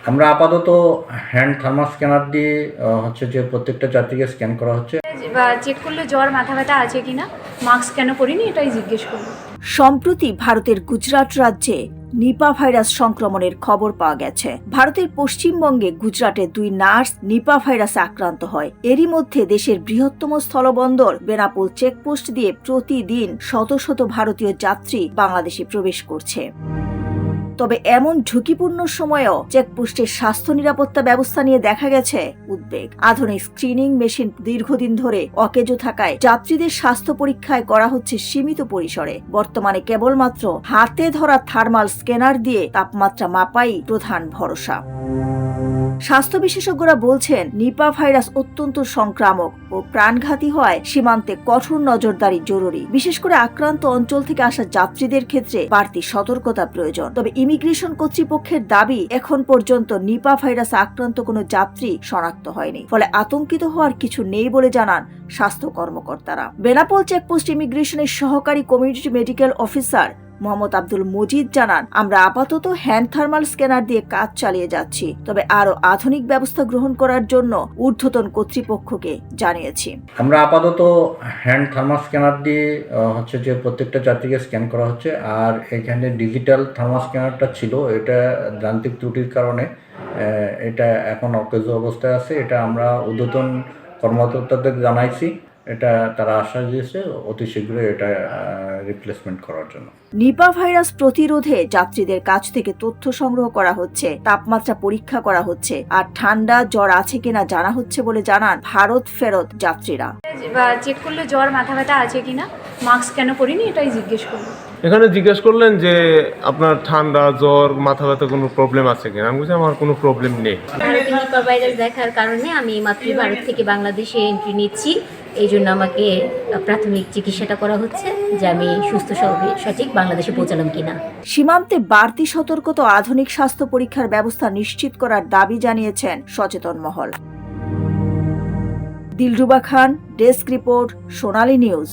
আমরা আপাতত hand thermal scanner দিয়ে হচ্ছে যে প্রত্যেকটা যাত্রীকে স্ক্যান করা হচ্ছে। বা চেক করলে জ্বর মাথা ব্যথা আছে কিনা, মাস্ক কেন পরিনি এটাই জিজ্ঞেস করবো। সম্প্রতি ভারতের গুজরাট রাজ্যে নিপা ভাইরাস সংক্রমণের খবর পাওয়া গেছে। ভারতের পশ্চিমবঙ্গে গুজরাটের 2 নার্স নিপা ভাইরাসে আক্রান্ত হয়। এরই মধ্যে দেশের বৃহত্তম স্থলবন্দর বেনাপোল চেকপোস্ট দিয়ে প্রতিদিন শত শত ভারতীয় যাত্রী বাংলাদেশে প্রবেশ করছে। তবে এমন ঝুঁকিপূর্ণ সময়েও চেকপোস্টের স্বাস্থ্য নিরাপত্তা ব্যবস্থা নিয়ে দেখা গেছে উদ্বেগ। আধুনিক স্ক্রিনিং মেশিন দীর্ঘদিন ধরে অকেজো থাকায় যাত্রীদের স্বাস্থ্য পরীক্ষায় করা হচ্ছে সীমিত পরিসরে। বর্তমানে কেবলমাত্র হাতে ধরা থার্মাল স্ক্যানার দিয়ে তাপমাত্রা মাপাই প্রধান ভরসা। স্বাস্থ্য বিশেষজ্ঞরা বলছেন, নিপা ভাইরাস অত্যন্ত সংক্রামক ও প্রাণঘাতী হয় সীমান্তে কঠোর নজরদারি জরুরি। বিশেষ করে আক্রান্ত অঞ্চল থেকে আসা যাত্রীদের ক্ষেত্রে বাড়তি সতর্কতা প্রয়োজন। তবে ইমিগ্রেশন কর্তৃপক্ষের দাবি, এখন পর্যন্ত নিপা ভাইরাসে আক্রান্ত কোনো যাত্রী শনাক্ত হয়নি, ফলে আতঙ্কিত হওয়ার কিছু নেই বলে জানান স্বাস্থ্য কর্মকর্তারা। বেনাপোল চেকপোস্ট ইমিগ্রেশনের সহকারী community medical officer Mohammad Abdul Majid জানান, আমরা আপাতত হ্যান্ড থার্মাল স্ক্যানার দিয়ে কাজ চালিয়ে যাচ্ছি, তবে আরো আধুনিক ব্যবস্থা গ্রহণ করার জন্য ঊর্ধ্বতন কর্তৃপক্ষকে জানিয়েছি। আমরা আপাতত হ্যান্ড থার্মাল স্ক্যানার দিয়ে হচ্ছে যে প্রত্যেকটা যাত্রীকে স্ক্যান করা হচ্ছে। আর এখানে ডিজিটাল থার্মাল স্ক্যানারটা ছিল, এটা যান্ত্রিক ত্রুটির কারণে এটা এখন অকেজো অবস্থায় আছে। এটা আমরা ঊর্ধ্বতন কর্মকর্তাদের জানাইছি, এটা তারা আশ্বাস দিয়েছে অতি শীঘ্রই এটা রিপ্লেসমেন্ট করার জন্য। নিপা ভাইরাস প্রতিরোধে যাত্রীদের কাছ থেকে তথ্য সংগ্রহ করা হচ্ছে, তাপমাত্রা পরীক্ষা করা হচ্ছে, আর ঠান্ডা জ্বর আছে কিনা জানা হচ্ছে বলে জানান ভারত ফেরত যাত্রীরা। বা চেক করলে জ্বর মাথা ব্যথা আছে কিনা, মাস্ক কেন পরিনি এটাই জিজ্ঞেস করবো। এখানে জিজ্ঞেস করলেন যে আপনার ঠান্ডা জ্বর মাথা ব্যথা কোনো প্রবলেম আছে কিনা। আমি বলছি আমার কোনো প্রবলেম নেই। ভারতে নিপা ভাইরাস দেখার কারণে আমি মাতৃ ভারত থেকে বাংলাদেশে এন্ট্রি নিচ্ছি। এই জন্য আমাকে প্রাথমিক চিকিৎসাটা করা হচ্ছে যে আমি সুস্থ সঠিক বাংলাদেশে পৌঁছালাম কিনা। সীমান্তে বাড়তি সতর্কতা ও আধুনিক স্বাস্থ্য পরীক্ষার ব্যবস্থা নিশ্চিত করার দাবি জানিয়েছেন সচেতন মহল। দিলরুবা খান, ডেস্ক রিপোর্ট, সোনালী নিউজ।